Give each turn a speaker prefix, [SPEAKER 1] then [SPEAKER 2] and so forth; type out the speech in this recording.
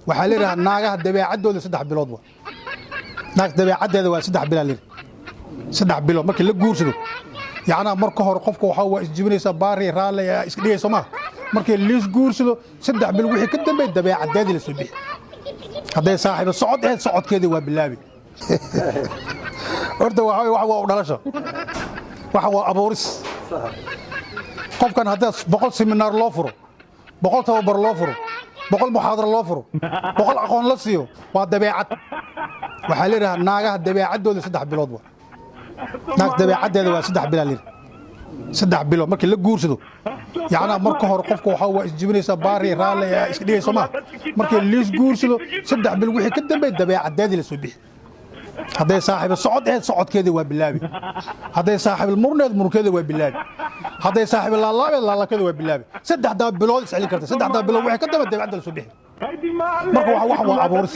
[SPEAKER 1] waxaa la yiraahdaa naagaha dabeecadooda 3 bilood waa naag dabeecadeeda waa 3 bilood 3 bilood markii la guursado yaana marka hore qofka waxa waa isjibinaysa baari raale iska dhigayso ma markii liis guursado 3 bilood wixii ka dambeeyay dabeecadeeda la soo bixi haday saaxiib socod ee socodkeeda waa bilaabi horta waxa waa u dhalasho waxa waa abuuris qofkan hadaa 100 seminar loo furo 100 tababar loo furo 100 muxaadaro loo furo 100 aqoon la siiyo waa dabeecad waxaa la yiraahdaa naagaha dabeecadooda 3 bilood waa naag dabeecadeeda waa 3 bilood 3 bilood markii la guursado yaana marka hore qofka waxa waa isjibinaysa baari raale iska dhigayso ma markii liis guursado 3 bilood wixii ka dambeeyay dabeecadeeda la soo bixi haday saaxiib socod ee socodkeeda waa bilaabi haday saaxiib murneed murkeeda waa bilaabi haday saaxiib laalakeeda waa bilaabi 3 bilood isceli karta 3 bilood wixii ka dambeeyay dabeecadda la soo bixi marka waxa waa abuuris